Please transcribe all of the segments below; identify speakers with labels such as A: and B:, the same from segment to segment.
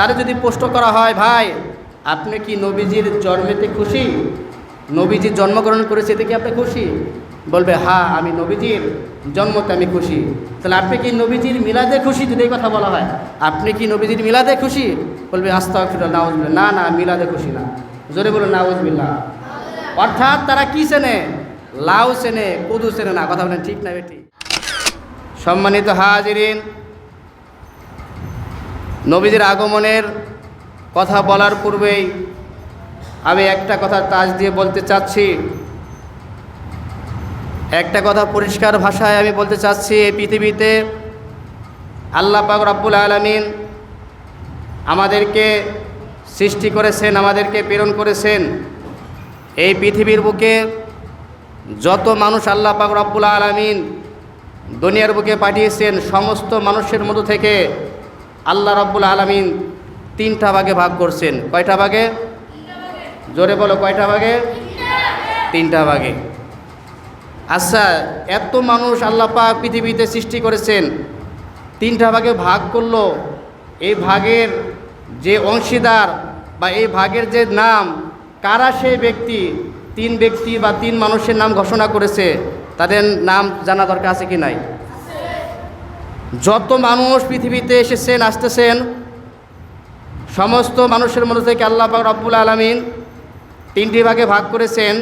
A: তার যদি প্রশ্ন করা হয়, ভাই আপনি কি নবীজির জন্মেতে খুশি, নবীজির জন্মগ্রহণ করেছে এতে কি আপনি খুশি? বলবে হ্যাঁ, আমি নবীজির জন্মতে আমি খুশি। তাহলে আপনি কি নবীজির মিলাদে খুশি? যদি এই কথা বলা হয়, আপনি কি নবীজির মিলাদে খুশি? বলবে আস্তাগফিরুল্লাহ, নাউজুবিল্লাহ, না না, মিলাদে খুশি না। জোরে বলুন নাউজুবিল্লাহ। অর্থাৎ তারা কি চেনে? লাউ চেনে, কদু চেনে না। কথা বলেন ঠিক না বেটি? সম্মানিত হাজিরিন, নবীজির আগমনের কথা বলার পূর্বেই আমি একটা কথা তাজ দিয়ে বলতে চাচ্ছি, একটা কথা পরিষ্কার ভাষায় আমি বলতে চাচ্ছি। এই পৃথিবীতে আল্লাহ পাক রব্বুল আলামিন আমাদেরকে সৃষ্টি করেছেন, আমাদেরকে প্রেরণ করেছেন। এই পৃথিবীর বুকে যত মানুষ আল্লাহ পাক রব্বুল আলামিন দুনিয়ার বুকে পাঠিয়েছেন, সমস্ত মানুষের মধ্য থেকে আল্লাহ রব্বুল আলামিন তিনটা ভাগে ভাগ করছেন। কয়টা ভাগে? জোরে বলো, কয়টা ভাগে? তিনটা ভাগে। আচ্ছা, এত মানুষ আল্লাহ পাক পৃথিবীতে সৃষ্টি করেছেন, তিনটা ভাগে ভাগ করলো। এই ভাগের যে অংশীদার বা এই ভাগের যে নাম, কারা সেই ব্যক্তি? তিন ব্যক্তি বা তিন মানুষের নাম ঘোষণা করেছে। তাদের নাম জানা দরকার আছে কি নাই? যত মানুষ পৃথিবীতে এসেছেন, আসতেছেন, সমস্ত মানুষের মধ্যে থেকে আল্লাহ পাক রব্বুল আলামিন তিনটি ভাগে ভাগ করেছেন।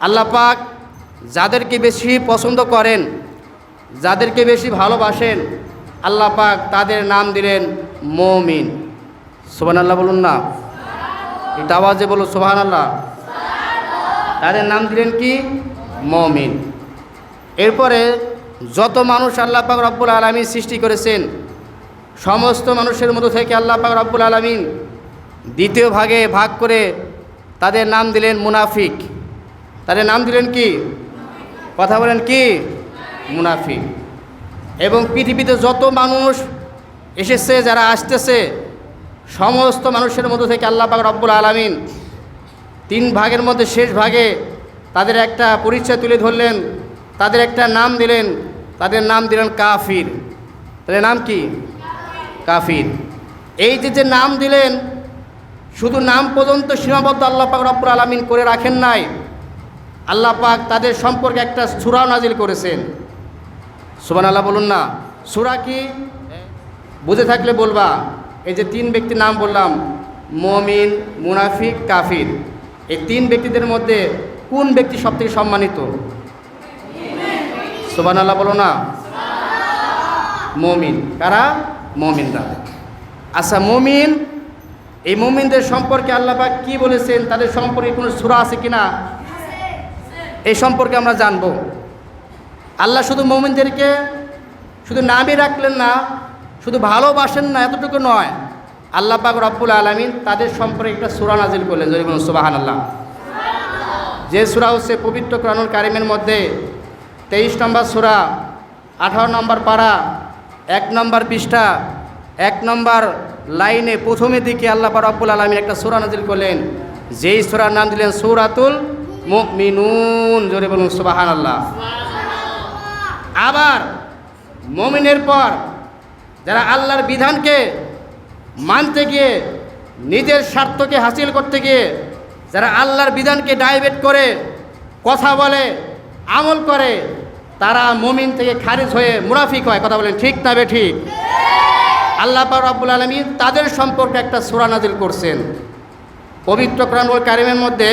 A: আল্লাহ পাক যাদেরকে বেশি পছন্দ করেন, যাদেরকে বেশি ভালোবাসেন, আল্লাহ পাক তাদের নাম দিলেন মুমিন। সুবহানাল্লাহ বলুন না, এটা আওয়াজে বলো সুবহানাল্লাহ। তাদের নাম দিলেন কি? মুমিন। এরপরে যত মানুষ আল্লাহ পাক রব্বুল আলামিন সৃষ্টি করেছেন, সমস্ত মানুষের মধ্য থেকে আল্লাহ পাক রব্বুল আলামিন দ্বিতীয় ভাগে ভাগ করে তাদের নাম দিলেন মুনাফিক। তাদের নাম দিলেন কি? কথা বলেন কি? মুনাফিক। এবং পৃথিবীতে যত মানুষ এসেছে, যারা আসতেছে, সমস্ত মানুষের মধ্য থেকে আল্লাহ পাক রব্বুল আলামিন তিন ভাগের মধ্যে শেষ ভাগে তাদের একটা পরিচয় তুলে ধরলেন, তাদের একটা নাম দিলেন। তাদের নাম দিলেন কাফির। তাদের নাম কি? কাফির। এই যে নাম দিলেন, শুধু নাম পর্যন্ত সীমাবদ্ধ আল্লাহ পাক রব্বুল আলামিন করে রাখেন নাই। আল্লাহ পাক তাদের সম্পর্কে একটা সূরা নাজিল করেছেন। সুবহানাল্লাহ বলুন না। সূরা কি? বুঝে থাকলে বলবা। এই যে তিন ব্যক্তির নাম বললাম, মুমিন, মুনাফিক, কাফির, এই তিন ব্যক্তিদের মধ্যে কোন ব্যক্তি সবথেকে সম্মানিত? সুবহানাল্লাহ বলো না। মুমিন। কারা? মুমিনরা। আচ্ছা, মুমিন, এই মুমিনদের সম্পর্কে আল্লাহ পাক কি বলেছেন, তাদের সম্পর্কে কোনো সূরা আছে কিনা, এই সম্পর্কে আমরা জানব। আল্লাহ শুধু মুমিনদেরকে শুধু নামই রাখলেন না, শুধু ভালোবাসেন না, এতটুকু নয়, আল্লাহ পাক রব্বুল আলামিন তাদের সম্পর্কে একটা সূরা নাজিল করলেন। যদি বলুন সুবহানাল্লাহ। যে সূরা হচ্ছে পবিত্র কোরআনুল কারীমের মধ্যে 23 নম্বর সূরা, 18 নম্বর পারা, 1 নম্বর পৃষ্ঠা, 1 নম্বর লাইনে প্রথমের দিকে আল্লাহ পাক রব্বুল আলামিন একটা সূরা নাজিল করলেন, যেই সূরার নাম দিলেন সূরাতুল মুমিনুন। জোরে বলুন সুবহানাল্লাহ। আবার মুমিনের পর যারা আল্লাহর বিধানকে মানতে গিয়ে, নিজের স্বার্থকে হাসিল করতে গিয়ে যারা আল্লাহর বিধানকে ডাইভার্ট করে কথা বলে, আমল করে, তারা মুমিন থেকে খারিজ হয়ে মুনাফিক হয়। কথা বলেন ঠিক না বেঠিক? আল্লাহ পাক রব্বুল আলামিন তাদের সম্পর্কে একটা সূরা নাজিল করছেন পবিত্র কোরআনুল কারীমের মধ্যে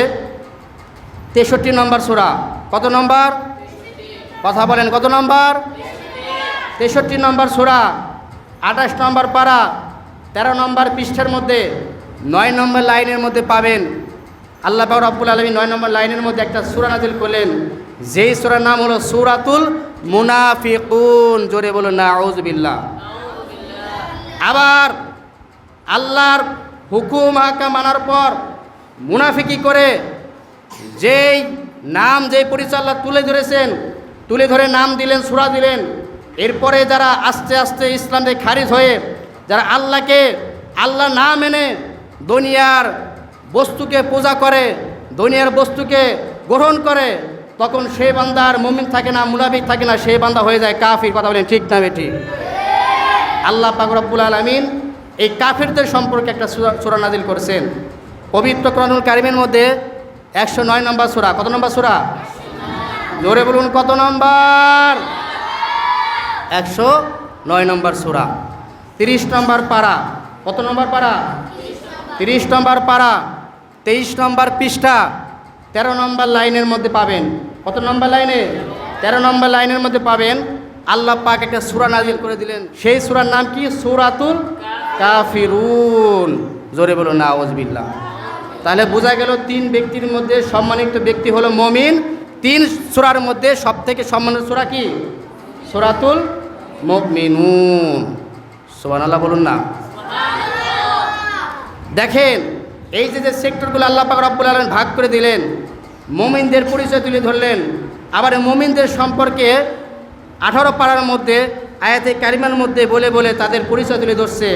A: 63 নম্বর সূরা। কত নম্বর? কথা বলেন কত নম্বর? 63 নম্বর সূরা, 28 নম্বর পারা, 13 নম্বর পৃষ্ঠার মধ্যে 9 নম্বর লাইনের মধ্যে পাবেন। আল্লাহ পাক রব্বুল আলামিন 9 নম্বর লাইনের মধ্যে একটা সূরা নাজিল করলেন, যেই সূরার নাম হলো সূরাতুল মুনাফিকুন। জোরে বলুন নাউযুবিল্লাহ। আবার আল্লাহর হুকুম হাকাম মানার পর মুনাফিকি করে যেই নাম, যেই পরিচয় আল্লাহ তুলে ধরেছেন, তুলে ধরে নাম দিলেন, সূরা দিলেন, এরপরে যারা আস্তে আস্তে ইসলাম থেকে খারিজ হয়ে যারা আল্লাহ না মেনে দুনিয়ার বস্তুকে পূজা করে, দুনিয়ার বস্তুকে গ্রহণ করে, তখন সেই বান্দা আর মুমিন থাকে না, মুনাফিক থাকে না, সেই বান্দা হয়ে যায় কাফির। কথা বলেন ঠিক না বেঠিক? আল্লাহ পাক রব্বুল আলামিন এই কাফেরদের সম্পর্কে একটা সূরা নাজিল করেছেন। পবিত্র কোরআনুল কারীমের মধ্যে 109 নম্বর সূরা। কত নম্বর সূরা? জোরে বলুন, কত নম্বর? 109 নম্বর সূরা, 30 নম্বর পারা। কত নম্বর পারা? 30 নম্বর পারা, 23 নম্বর পৃষ্ঠা, 13 নম্বর লাইনের মধ্যে পাবেন। কত নম্বর লাইনে? 13 নম্বর লাইনের মধ্যে পাবেন। আল্লাহ পাক একটা সূরা নাজিল করে দিলেন। সেই সূরার নাম কি? সূরাতুল কাফিরুন। জোরে বলুন নাউযুবিল্লাহ। তাহলে বোঝা গেল 3 ব্যক্তির মধ্যে সম্মানিত ব্যক্তি হলো মুমিন। 3 সূরার মধ্যে সবথেকে সম্মানিত সূরা কি? সূরাতুল মুমিনুন। সুবহানাল্লাহ বলুন না। দেখেন এই যে সেক্টরগুলো আল্লাহ পাক রব্বুল আলামিন ভাগ করে দিলেন, মুমিনদের পরিচয় তুলে ধরলেন। আবার মুমিনদের সম্পর্কে 18 পারার মধ্যে আয়াতে কারিমার মধ্যে বলে বলে তাদের পরিচয় তুলে ধরছে,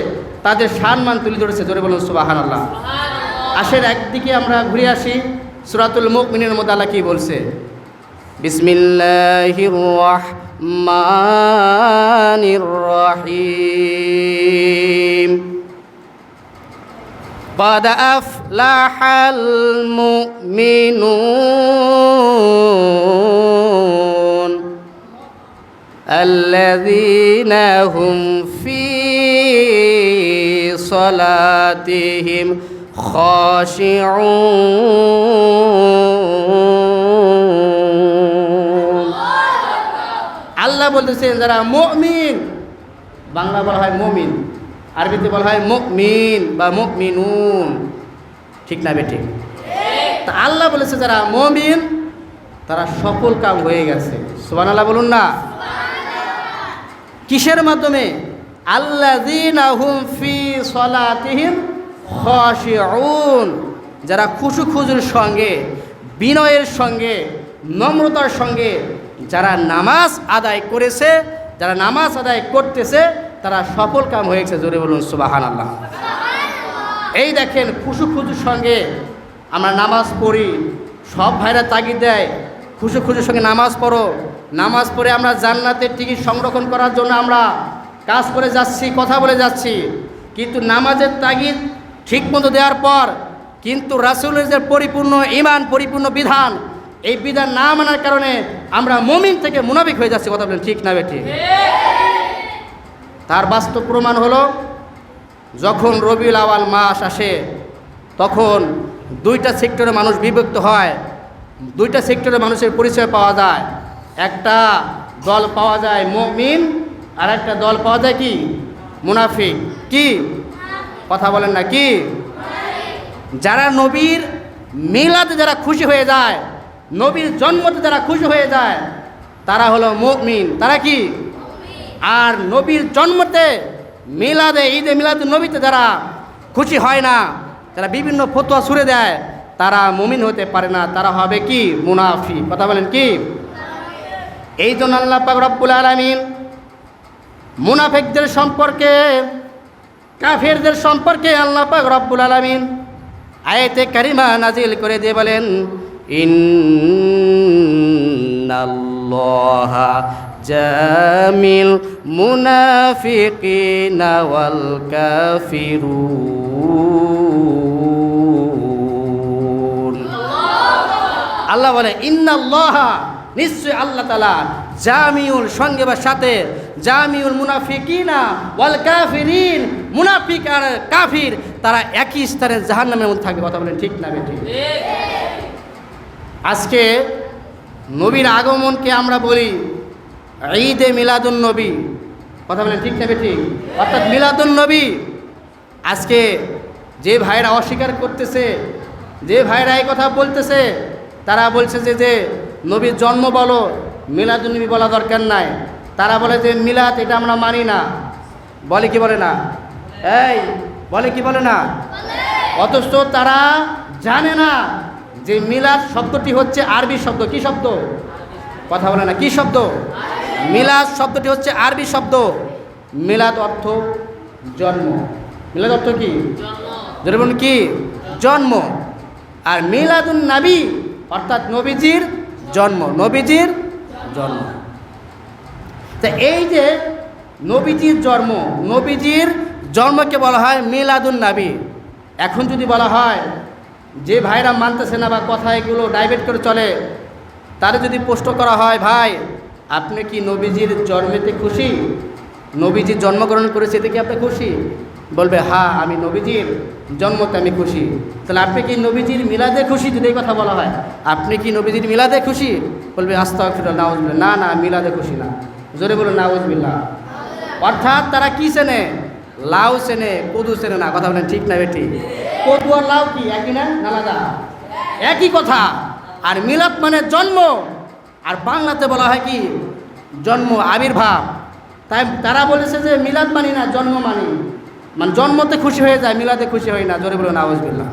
A: তাদের সম্মান তুলে ধরেছে। জোরে বলুন সুবহানাল্লাহ। আসেন একদিকে আমরা ঘুরে আসি, সূরাতুল মুমিনের মধ্যে আল্লাহ কি বলছে? বিসমিল্লাহির রাহমানির রাহিম। قد أفلح المؤمنون الذين هم في صلاتهم خاشعون। আল্লাহ বলতেছেন যারা মুমিন, বাংলা বলা হয় মুমিন, আরবিতে বলা হয় মুমিন বা মুমিনুন, ঠিক না বেটি? তা আল্লাহ বলেছে যারা মুমিন তারা সফল কাম হয়ে গেছে। সুবহানাল্লাহ বলুন না। কিসের মাধ্যমে? আল্লাযীনা হুম ফি সলাতিহিম খাশিউন, যারা খুশুখুজুর সঙ্গে, বিনয়ের সঙ্গে, নম্রতার সঙ্গে যারা নামাজ আদায় করেছে, যারা নামাজ আদায় করতেছে, তারা সফল কাম হয়েছে। জোরে বলুন সুবহানাল্লাহ। এই দেখেন খুশুখুজুর সঙ্গে আমরা নামাজ পড়ি, সব ভাইরা তাগিদ দেয় খুশুখুজুর সঙ্গে নামাজ পড়ো। নামাজ পড়ে আমরা জান্নাতের টিকিট সংরক্ষণ করার জন্য আমরা কাজ করে যাচ্ছি, কথা বলে যাচ্ছি, কিন্তু নামাজের তাগিদ ঠিকমতো দেওয়ার পর কিন্তু রাসূলের যে পরিপূর্ণ ঈমান, পরিপূর্ণ বিধান, এই বিধান না মানার কারণে আমরা মুমিন থেকে মুনাফিক হয়ে যাচ্ছি। কথা বলেন ঠিক না বেটি? তার বাস্তব প্রমাণ হলো যখন রবিউল আউয়াল মাস আসে তখন 2টা সেক্টরে মানুষ বিভক্ত হয়, 2টা সেক্টরে মানুষের পরিচয় পাওয়া যায়। একটা দল পাওয়া যায় মুমিন, আর একটা দল পাওয়া যায় কি? মুনাফিক। কি কথা বলেন না? কি? যারা নবীর মিলাদে যারা খুশি হয়ে যায়, নবীর জন্মতে যারা খুশি হয়ে যায়, তারা হলো মুমিন। তারা কি? আর নবীর জন্মতে, মিলাদে, ঈদে মিলাদুন নবীতে যারা খুশি হয় না, যারা বিভিন্ন ফতোয়া ছুড়ে দেয়, তারা মুমিন হতে পারে না, তারা হবে কি? মুনাফিক। কথা বলেন কি? এই জন্য আল্লাহ পাক রব্বুল আলামিন মুনাফিকদের সম্পর্কে, কাফেরদের সম্পর্কে আল্লাহ পাক রব্বুল আলামিন আয়াতে কারিমা নাজিল করে দিয়ে বলেন, ইন্নাল্লাহা জামিল মুনাফিকিনা ওয়াল কাফিরুন। আল্লাহ বলে ইন্নাল্লাহা, নিশ্চয় আল্লাহ তাআলা, জামিউল সঙ্গে বা সাথে, জামিউল মুনাফিকিনা ওয়াল কাফিরিন, মুনাফিক আর কাফির তারা একই স্তরে জাহান্নামের মধ্যে থাকবে। কথা বলেন ঠিক না বেঠিক? আজকে নবীর আগমনকে আমরা বলি ঈদে মিলাদুন নবী। কথা বলেন ঠিক না বেঠিক? অর্থাৎ মিলাদুন নবী। আজকে যে ভাইরা অস্বীকার করতেছে, যে ভাইরা এই কথা বলতেছে, তারা বলছে যে নবীর জন্ম বলো, মিলাদুন নবী বলা দরকার নাই। তারা বলে যে মিলাদ এটা আমরা মানি না। বলে কি বলে না? এই বলে কি বলে না? অথচ তারা জানে না যে মিলাদ শব্দটি হচ্ছে আরবি শব্দ। কি শব্দ? কথা বলে না। কি শব্দ? মিলাদ শব্দটি হচ্ছে আরবি শব্দ। মিলাদ অর্থ জন্ম। মিলাদ অর্থ কি? জন্ম। কি? জন্ম। আর মিলাদুন নবী অর্থাৎ নবীজির জন্ম। নবীজির জন্ম। তা এই যে নবীজির জন্ম, নবীজির জন্মকে বলা হয় মিলাদুন নবী। এখন যদি বলা হয় যে ভাইরা মানতেছে না বা কথা এগুলো ডাইভার্ট করে চলে, তারে যদি প্রশ্ন করা হয়, ভাই আপনি কি নবীজির জন্মেতে খুশি, নবীজি জন্মগ্রহণ করেছে এতে কি আপনি খুশি? বলবে হ্যাঁ আমি নবীজির জন্মতে আমি খুশি। তাহলে আপনি কি নবীজির মিলাদে খুশি? যদি এই কথা বলা হয় আপনি কি নবীজির মিলাদে খুশি, বলবে আস্তাগফিরুল্লাহ নাউজুবিল্লাহ, না না মিলাদে খুশি না। জোরে বলুন নাউজুবিল্লাহ। অর্থাৎ তারা কি চেনে? লাউ চেনে, কদু চেনে না। কথা বলেন ঠিক না বেটি? কদু আর লাউ কি একই না, আলাদা? একই কথা। আর মিলাদ মানে জন্ম, আর বাংলাতে বলা হয় কি জন্ম, আবির্ভাব। তাই তারা বলেছে যে মিলাদ মানি না, জন্ম মানি। মানে জন্মতে খুশি হয়ে যায়, মিলাদে খুশি হয় না। জোরে বলুন নাউজুবিল্লাহ।